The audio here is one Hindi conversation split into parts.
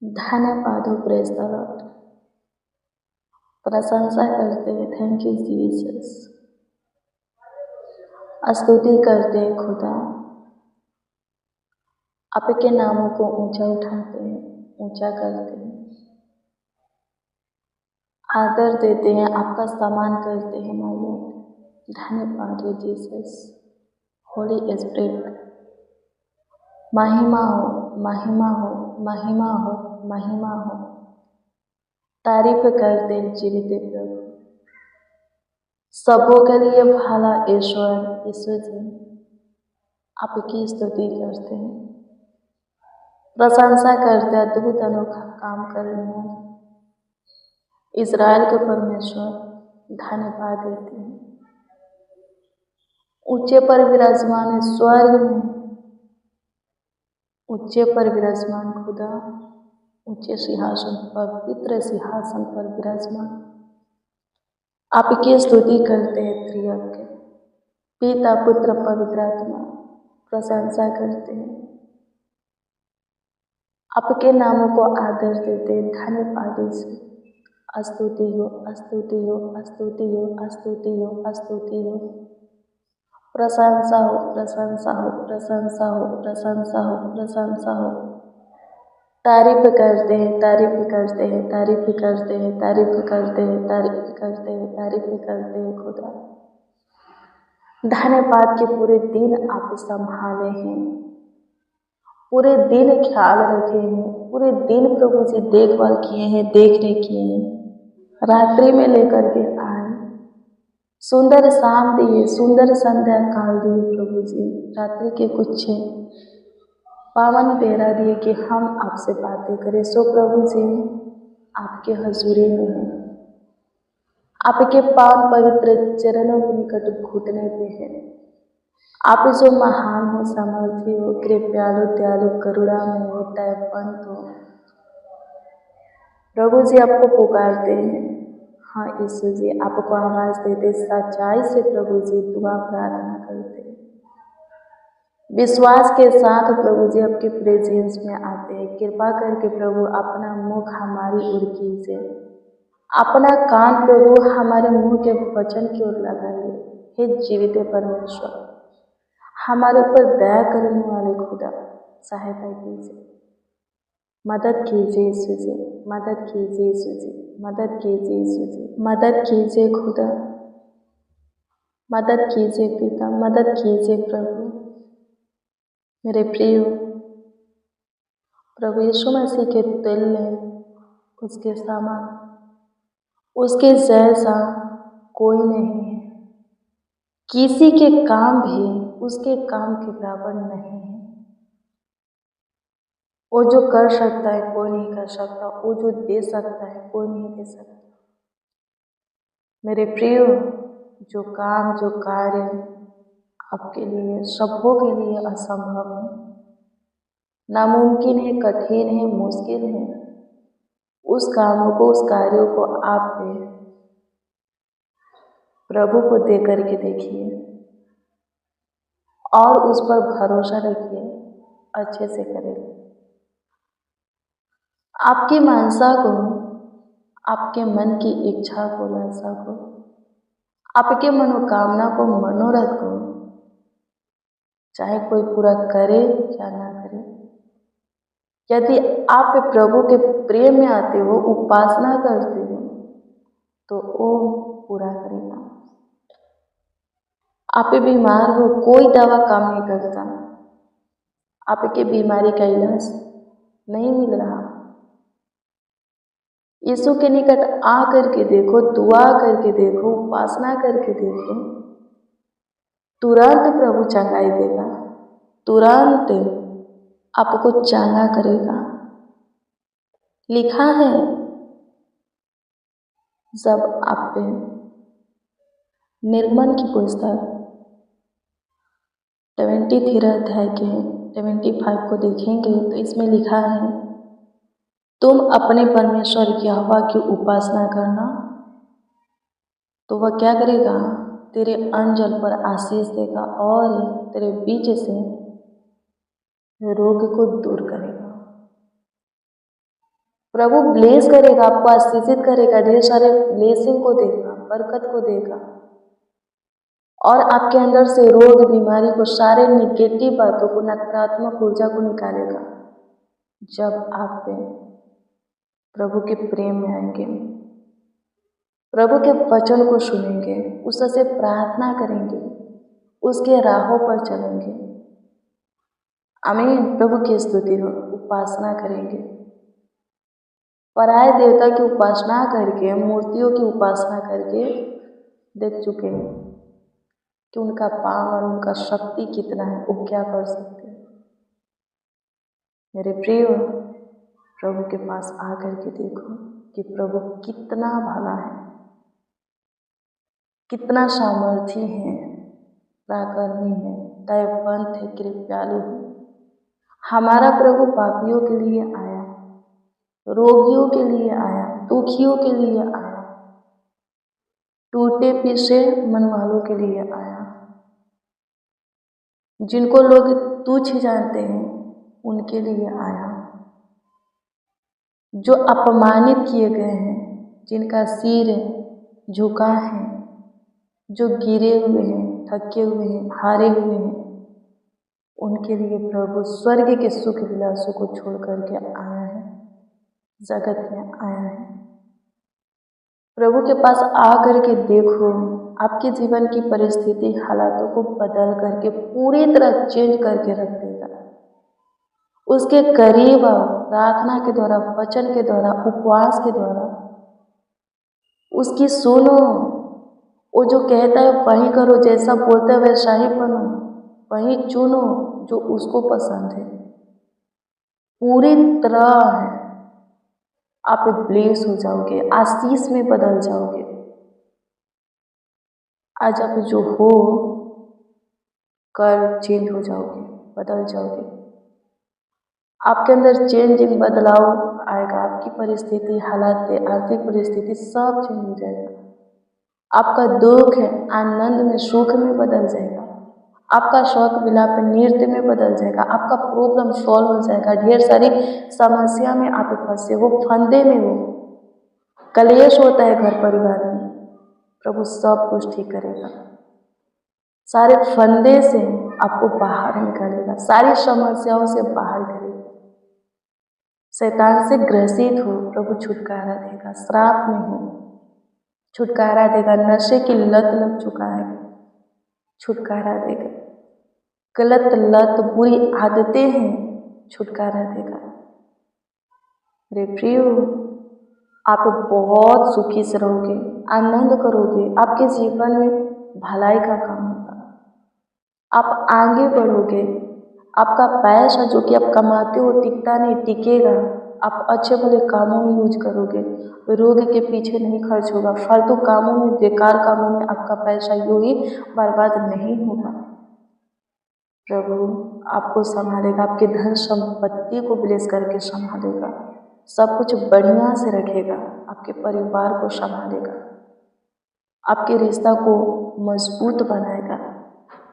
धन्यवाद हो, प्रेज द लॉर्ड। प्रशंसा करते हैं, थैंक यू जीसस। स्तुति करते हैं खुदा, आपके नामों को ऊंचा उठाते हैं, ऊंचा करते हैं, आदर देते हैं, आपका सम्मान करते हैं माय लॉर्ड। धन्यवाद हो जीसस। होली स्पिरिट, महिमा हो, महिमा हो, महिमा हो, महिमा हो। तारीफ करते हैं जीवित प्रभु, सबों के लिए भला ईश्वर यीशु जी, आपकी स्तुति करते हैं, प्रशंसा करते हैं। अद्भुत अनोखा काम करने वाले इज़राइल के परमेश्वर धन्यवाद देते हैं। ऊंचे पर विराजमान है स्वर्ग में, ऊंचे पर विराजमान खुदा, ऊंचे सिंहासन पर, पवित्र सिंहासन पर विराजमान, आपकी स्तुति करते हैं। त्रियक के पिता पुत्र पवित्र आत्मा प्रशंसा करते हैं, आपके नामों को आदर देते हैं। धन्यवाद से स्तुति हो, स्तुति हो, स्तुति हो, स्तुति हो, स्तुति हो। प्रशंसा हो, प्रशंसा हो, प्रशंसा हो, प्रशंसा हो, प्रशंसा हो। तारीफ करते हैं, तारीफ करते हैं, तारीफ करते हैं, तारीफ करते हैं, तारीफ करते हैं, तारीफ करते हैं खुदा। धन्यवाद के पूरे दिन आप संभाले हैं, पूरे दिन ख्याल रखे हैं, पूरे दिन प्रभु जी देखभाल किए हैं, देखरेख किए हैं। रात्रि में लेकर के आए, सुंदर शाम दिए, सुंदर संध्या काल दिए प्रभु जी। रात्रि के कुछ पावन बेरा दिए कि हम आपसे बातें करें। सो प्रभु जी आपके हजूरी में है, आपके पावन पवित्र चरणों के निकट घुटने पे है। आप जो महान हो, सामर्थी हो, कृपालु, दयालु, करुणामय हो, दयावंत हो, प्रभु जी आपको पुकारते हैं। हाँ यीशु जी, आपको आवाज़ देते, सच्चाई से प्रभु जी दुआ प्रार्थना करते हैं, विश्वास के साथ प्रभु जी आपके प्रेजेंस में आते हैं। कृपा करके प्रभु अपना मुख हमारी ओर कीजिए, अपना कान प्रभु हमारे मुंह के वचन की ओर लगाइए। हे जीवित परमेश्वर, हमारे ऊपर दया करने वाले खुदा सहायता कीजिए, मदद कीजिए यीशु जी, मदद कीजिए यीशु जी, मदद कीजिए यीशु जी, मदद कीजिए खुदा, मदद कीजिए पिता, मदद कीजिए प्रभु। मेरे प्रिय प्रभु यीशु मसीह के दिल में उसके समान, उसके जैसा कोई नहीं है। किसी के काम भी उसके काम के बराबर नहीं है। वो जो कर सकता है कोई नहीं कर सकता, वो जो दे सकता है कोई नहीं दे सकता। मेरे प्रिय, जो काम, जो कार्य आपके लिए, सबों के लिए असंभव है, नामुमकिन है, कठिन है, मुश्किल है, उस कामों को, उस कार्यों को आप पे प्रभु को दे करके देखिए और उस पर भरोसा रखिए, अच्छे से करेंगे। आपकी मानसा को, आपके मन की इच्छा को, लालसा को, आपके मनोकामना को, मनोरथ को, चाहे कोई पूरा करे या ना करे, यदि आप प्रभु के प्रेम में आते हो, उपासना करते हो, तो वो पूरा करेगा। आप बीमार हो, कोई दवा काम नहीं करता, आपके बीमारी का इलाज नहीं मिल रहा, यीशु के निकट आ करके देखो, दुआ करके देखो, उपासना करके देखो, तुरंत प्रभु चंगाई देगा, तुरंत आपको चंगा करेगा। लिखा है, जब आप निर्गमन की पुस्तक 23 अध्याय के 25 को देखेंगे तो इसमें लिखा है, तुम अपने परमेश्वर यहोवा की उपासना करना, तो वह क्या करेगा, तेरे अन्न जल पर आशीष देगा और तेरे बीच से रोग को दूर करेगा। प्रभु ब्लेस करेगा, आपको आशीषित करेगा, ढेर सारे ब्लेसिंग को देगा, बरकत को देगा और आपके अंदर से रोग बीमारी को, सारे निगेटिव बातों को, नकारात्मक ऊर्जा को निकालेगा। जब आप प्रभु के प्रेम में आएंगे, प्रभु के वचन को सुनेंगे, उससे प्रार्थना करेंगे, उसके राहों पर चलेंगे। आमीन। प्रभु की स्तुति हो। उपासना करेंगे। पराये देवता की उपासना करके, मूर्तियों की उपासना करके देख चुके हैं कि उनका पावर, उनका शक्ति कितना है, वो क्या कर सकते हैं। मेरे प्रिय, प्रभु के पास आकर के देखो कि प्रभु कितना भला है, कितना सामर्थी है, पराक्रमी है, दयावंत है, कृपालु है। हमारा प्रभु पापियों के लिए आया, रोगियों के लिए आया, दुखियों के लिए आया, टूटे पीछे मन वालों के लिए आया। जिनको लोग तुच्छ जानते हैं उनके लिए आया। जो अपमानित किए गए हैं, जिनका सिर झुका है, जो गिरे हुए हैं, थके हुए हैं, हारे हुए हैं, उनके लिए प्रभु स्वर्ग के सुख विलासों को छोड़ करके आया है, जगत में आया है। प्रभु के पास आकर के देखो, आपके जीवन की परिस्थिति, हालातों को बदल करके पूरी तरह चेंज करके रख देगा। उसके करीब आओ, प्रार्थना के द्वारा, वचन के द्वारा, उपवास के द्वारा उसकी सुनो। वो जो कहता है वही करो, जैसा बोलता है वैसा ही बनो, वही चुनो जो उसको पसंद है। पूरी तरह है, आप ब्लेस हो जाओगे, आशीष में बदल जाओगे। आज आप जो हो, कल चेंज हो जाओगे, बदल जाओगे। आपके अंदर चेंजिंग, बदलाव आएगा। आपकी परिस्थिति, हालात, आर्थिक परिस्थिति सब चेंज हो जाएगा। आपका दुख है आनंद में, सुख में बदल जाएगा। आपका शौक विलाप नृत्य में बदल जाएगा। आपका प्रॉब्लम सॉल्व हो जाएगा। ढेर सारी समस्या में आप फंसे हो, फंदे में हो, कलेश होता है घर परिवार में, प्रभु सब कुछ ठीक करेगा। सारे फंदे से आपको बाहर निकालेगा, सारी समस्याओं से बाहर करेगा। शैतान से ग्रसित हो, प्रभु छुटकारा देगा। श्राप में हो, छुटकारा देगा। नशे की लत लग चुका है, छुटकारा देगा। गलत लत, बुरी आदतें हैं, छुटकारा देगा। मेरे प्रियो, आप बहुत सुखी से रहोगे, आनंद करोगे। आपके जीवन में भलाई का काम होगा। आप आगे बढ़ोगे। आपका पैसा जो कि आप कमाते हो टिकता नहीं, टिकेगा। आप अच्छे भले कामों में यूज करोगे, रोग के पीछे नहीं खर्च होगा। फालतू कामों में, बेकार कामों में आपका पैसा यूं ही बर्बाद नहीं होगा। प्रभु आपको संभालेगा, आपके धन संपत्ति को ब्लेस करके संभालेगा, सब कुछ बढ़िया से रखेगा, आपके परिवार को संभालेगा, आपके रिश्ता को मजबूत बनाएगा,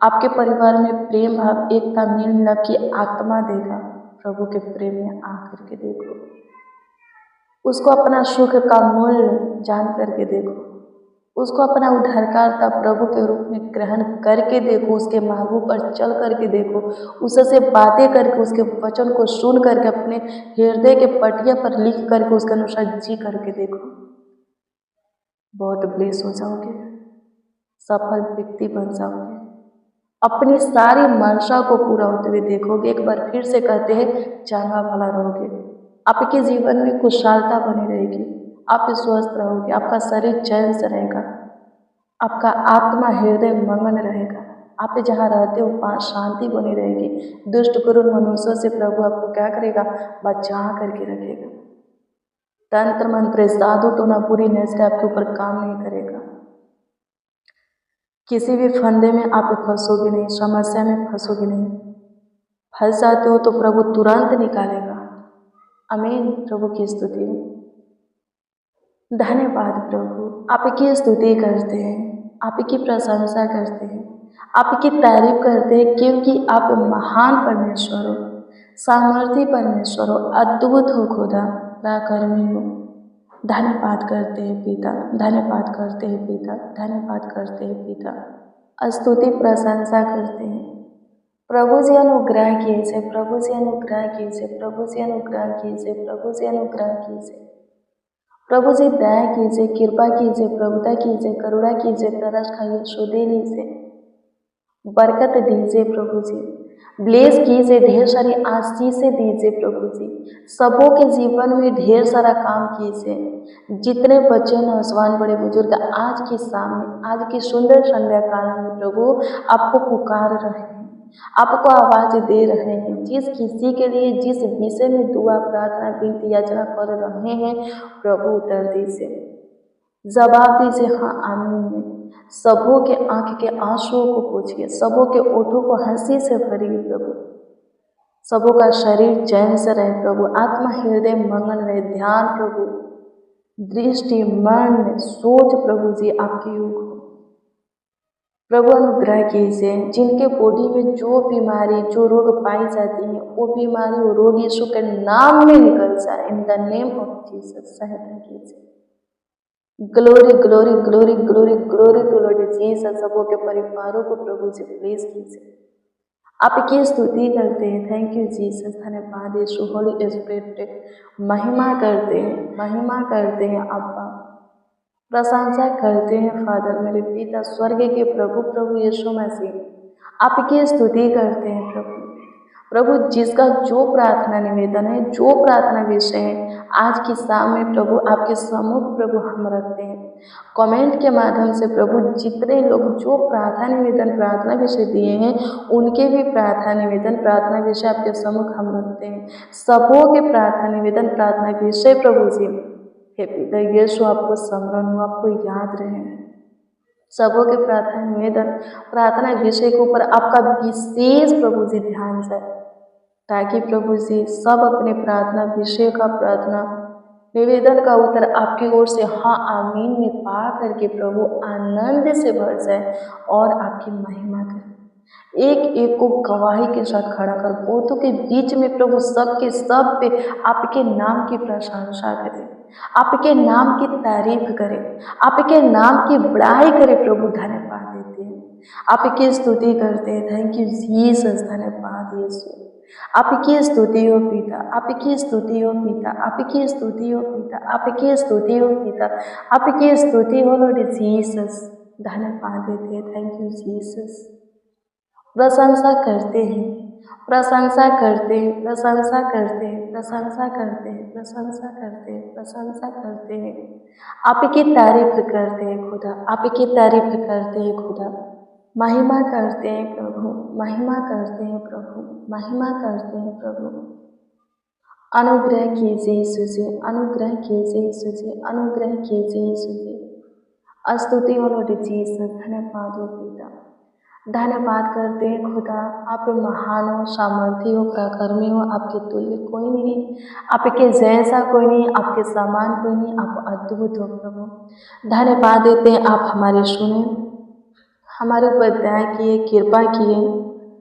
आपके परिवार में प्रेम भाव, एकता, मेल मिलाप की आत्मा देगा। प्रभु के प्रेम में आकर के देखो, उसको अपना सुख का मूल्य जान करके देखो, उसको अपना उद्धारकर्ता प्रभु के रूप में ग्रहण करके देखो, उसके मार्गों पर चल करके देखो, उससे बातें करके, उसके वचन को सुन करके अपने हृदय के पटिया पर लिख करके उसके अनुसार जी करके देखो। बहुत ब्लेस हो जाओगे, सफल व्यक्ति बन जाओगे, अपनी सारी मनसा को पूरा होते हुए देखोगे। एक बार फिर से कहते हैं, चंगा भला रहोगे। आपके जीवन में खुशहालता बनी रहेगी, आप स्वस्थ रहोगे, आपका शरीर चैन से रहेगा, आपका आत्मा हृदय मगन रहेगा, आप जहाँ रहते हो वहाँ शांति बनी रहेगी। दुष्ट क्रूर मनुष्यों से प्रभु आपको क्या करेगा, बचा करके रखेगा। तंत्र मंत्र साधु टोना पूरी नजर आपके ऊपर काम नहीं करेगा। किसी भी फंदे में आप फंसोगे नहीं, समस्या में फंसोगे नहीं। फंस जाते हो तो प्रभु तुरंत निकालेगा। आमीन। प्रभु की स्तुति। धन्यवाद प्रभु, आपकी स्तुति करते हैं, आपकी प्रशंसा करते हैं, आपकी तारीफ करते हैं, क्योंकि आप महान परमेश्वर हो, सामर्थी परमेश्वर हो, अद्भुत हो खुदा, पराक्रमी हो। धन्यवाद करते हैं पिता, धन्यवाद करते हैं पिता, धन्यवाद करते हैं पिता। स्तुति प्रशंसा करते हैं। प्रभु जी अनुग्रह कीजिए, प्रभु जी अनुग्रह कीजिए, प्रभु जी अनुग्रह कीजिए, प्रभु जी अनुग्रह कीजिए। प्रभु जी दया कीजिए, कृपा कीजिए, प्रभुता कीजिए, करुणा कीजिए, तरस खाइए, शुद्धि लीजिए, बरकत दीजिए प्रभु जी, ब्लेस कीजिए, ढेर सारी आशीषें दीजिए प्रभु जी। सबों के जीवन में ढेर सारा काम कीजिए। जितने बच्चे, नौजवान, बड़े बुजुर्ग आज की शाम में, आज की सुंदर संध्या काल में प्रभु आपको पुकार रहे हैं, आपको आवाज दे रहे हैं। जिस किसी के लिए जिस विषय में दुआ, प्रार्थना, विनती, याचना कर रहे हैं प्रभु उत्तर दीजिए, जवाब दीजिए हाँ आमीन में। सबों के आंख के आंसुओं को पोंछिए, सबों के ओठों को हंसी से भरिए प्रभु। सबों का शरीर चैन से रहे प्रभु, आत्मा हृदय मंगल रहे, ध्यान प्रभु, दृष्टि, मन, सोच प्रभु जी आपकी योग हो। प्रभु अनुग्रह कीजिए। जिनके बॉडी में जो बीमारी, जो रोग पाई जाती है, वो बीमारी, वो रोग यीशु के नाम में निकल जाए। In the name of Jesus सहायता कीजिए। Glory glory glory glory glory to Lord Jesus. सबों के परिवारों को प्रभु जी प्लीज कीजिए। आपकी स्तुति करते हैं। Thank you Jesus. धन्यवाद यीशु। होली स्पिरिट महिमा करते हैं, महिमा करते हैं अब्बा, प्रशंसा करते हैं फादर मेरे पिता स्वर्ग के प्रभु, प्रभु यीशु मसीह आपकी स्तुति करते हैं प्रभु। प्रभु जिसका जो प्रार्थना निवेदन है, जो प्रार्थना विषय है, आज की शाम में प्रभु आपके सम्मुख प्रभु हम रखते हैं। कमेंट के माध्यम से प्रभु जितने लोग जो प्रार्थना निवेदन, प्रार्थना विषय दिए हैं, उनके भी प्रार्थना निवेदन, प्रार्थना विषय आपके सम्मुख हम रखते हैं। सबों के प्रार्थना निवेदन, प्रार्थना विषय प्रभु जी हे पिता यीशु आपको स्मरण हो, आपको याद रहे। सबों के प्रार्थना निवेदन, प्रार्थना विषय के ऊपर आपका विशेष प्रभु जी ध्यान जाए, ताकि प्रभु जी सब अपने प्रार्थना विषय का, प्रार्थना निवेदन का उत्तर आपकी ओर से हाँ आमीन में पा करके प्रभु आनंद से भर जाए और आपकी महिमा करें। एक एक को गवाही के साथ खड़ा कर बहुतों के बीच में प्रभु सबके सब पे आपके नाम की प्रशंसा करें, आपके नाम की तारीफ करें, आपके नाम की बड़ाई करें प्रभु। धन्यवाद देते हैं, आपकी स्तुति करते हैं। Thank you Jesus. धन्यवाद यीशु। आपकी स्तुति हो पिता, आपकी स्तुति हो पिता, आपकी स्तुति हो पिता, आपकी स्तुति हो पिता, आपकी स्तुति हो लॉर्ड जीसस। धन्यवाद देते हैं। Thank you Jesus. प्रशंसा करते हैं, प्रशंसा करते हैं, प्रशंसा करते हैं, प्रशंसा करते हैं, प्रशंसा करते हैं, प्रशंसा करते हैं। आपकी तारीफ करते हैं खुदा, आपकी तारीफ करते हैं खुदा। महिमा करते हैं प्रभु, महिमा करते हैं प्रभु, महिमा करते हैं प्रभु। अनुग्रह कीजिए यीशु जी, अनुग्रह कीजिए यीशु जी, अनुग्रह कीजिए यीशु जी। स्तुति हो लॉर्ड जीसस। धन्यवाद हो पिता, धन्यवाद करते हैं खुदा। आप महान हो, सामर्थी हो, पराक्रमी हो, आपके तुल्य कोई नहीं, आपके जैसा कोई नहीं, आपके समान कोई नहीं, आप अद्भुत हो प्रभु। धन्यवाद देते हैं, आप हमारे सुने, हमारे ऊपर दया किए, कृपा किए,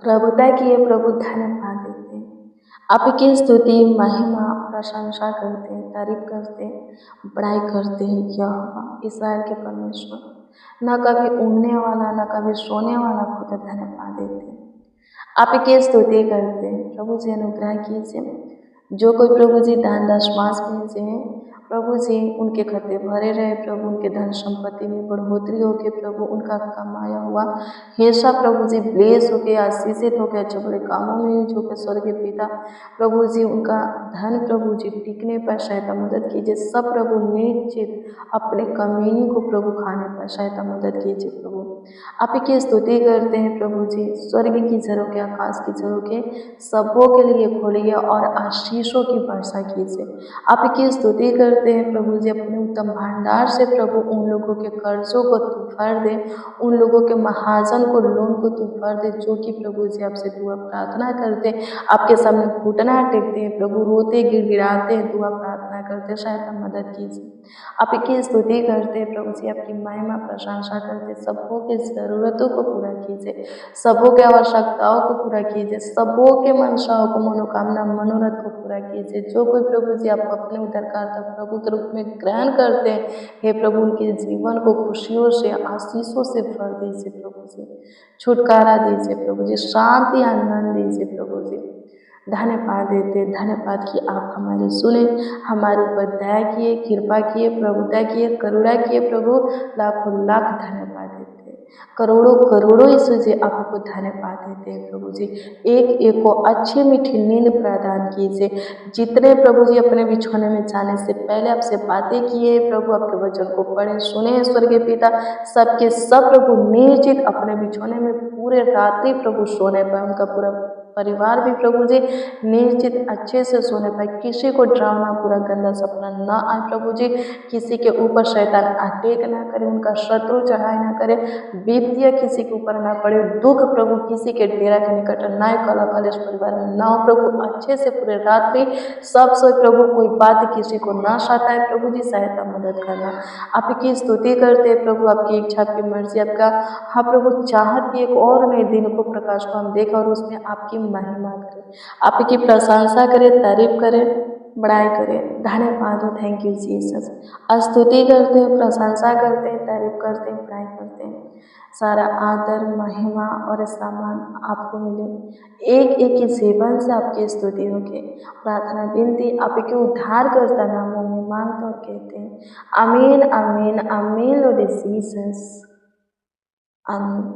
प्रभुता किए प्रभु। धन्यवाद देते हैं, आपकी स्तुति, महिमा, प्रशंसा करते हैं, तारीफ करते हैं, बड़ाई करते हैं। यहोवा इस्राएल के परमेश्वर, न कभी उड़ने वाला, न कभी सोने वाला खुदा। धन्यवाद देते हैं, आपकी स्तुति करते हैं प्रभु जी। अनुग्रह कीजिए। जो कोई प्रभु जी दान दशमांश भेजे हैं प्रभु जी, उनके खत्ते भरे रहे प्रभु, उनके धन संपत्ति में बढ़ोतरी होके प्रभु, उनका कमाया हुआ हमेशा प्रभु जी ब्लेस होके, आशीषित होके, अच्छे बड़े कामों में यूज होकर स्वर्गीय पिता प्रभु जी उनका धन प्रभु जी टिकने पर सहायता मदद कीजिए। सब प्रभु निश्चित अपने कमीनी को प्रभु खाने पर सहायता मदद कीजिए प्रभु। आपकी स्तुति करते हैं प्रभु जी। स्वर्ग की झरोखे, आकाश की झरोखे सबों के लिए खोलिए और आशीषों की वर्षा कीजिए। आपकी स्तुति कर करते हैं प्रभु जी अपने उत्तम भंडार से प्रभु उन लोगों के कर्जों को तू भर दे, उन लोगों के महाजन को लोन को तू भर दे, जो कि प्रभु जी आपसे दुआ प्रार्थना करते हैं, आपके सामने घुटना टेकते हैं प्रभु, रोते गिड़गिड़ाते हैं, दुआ प्रार्थना करते हैं, शायद आप मदद कीजिए। आपकी स्तुति करते हैं प्रभु जी, आपकी महिमा प्रशंसा करते, सबों की ज़रूरतों को पूरा कीजिए, सबों के आवश्यकताओं को पूरा कीजिए, सबों के मंशाओं को, मनोकामना मनोरथ को पूरा कीजिए। जो कोई प्रभु जी आपको अपने उद्धारकर्ता प्रभु के रूप में ग्रहण करते हैं, हे प्रभु उनके जीवन को खुशियों से आशीषों से भर दीजिए प्रभु जी, छुटकारा दीजिए प्रभु जी, शांति आनंद दीजिए प्रभु जी। धन्यवाद देते, धन्यवाद कि आप हमारी सुने, हमारे ऊपर दया किए, कृपा किए, प्रभुता किए, करुणा किए प्रभु, लाखों लाख धन्यवाद देते, करोड़ों करोड़ों यीशु जी आपको धन्यवाद देते हैं प्रभु जी। एक एक को अच्छी मीठी नींद प्रदान कीजिए। जितने प्रभु जी अपने बिछौने में जाने से पहले आपसे बातें किए प्रभु, आपके वचन को पढ़े सुने स्वर्गीय पिता, सबके सब प्रभु निर्जित अपने बिछौने में पूरे रात्रि प्रभु सोने पाए, उनका पूरा परिवार भी प्रभु जी निश्चित अच्छे से सोने पाए, किसी को डरावना पूरा गंदा सपना ना आए प्रभु जी, किसी के ऊपर शैतान अटैक ना करे, उनका शत्रु चढ़ाई ना करे, वित्तीय किसी के ऊपर ना पड़े, दुख प्रभु किसी के डेरा के निकट ना कला कलेश परिवार में ना हो प्रभु, अच्छे से पूरे रात्रि सब सोए प्रभु, कोई बात किसी को ना सताए प्रभु जी, सहायता मदद करना। आपकी स्तुति करते हैं प्रभु, आपकी इच्छा आपकी मर्जी आपका हाँ प्रभु चाहत की एक और नए दिन को प्रकाश को हम देखें और उसमें आपकी महिमा करें, आपकी प्रशंसा करें, तारीफ करें, बड़ाई करें। धन्यवाद हो, थैंक यू जीसस। स्तुति करते हैं, प्रशंसा करते हैं, तारीफ करते हैं, बड़ाई करते हैं। सारा आदर महिमा और सम्मान आपको मिले, एक एक के जीवन से आपकी स्तुति होगी। प्रार्थना विनती आपके उद्धार करता नामों में मांगते और कहते हैं आमीन आमीन आमीन लॉर्ड जीसस आमीन।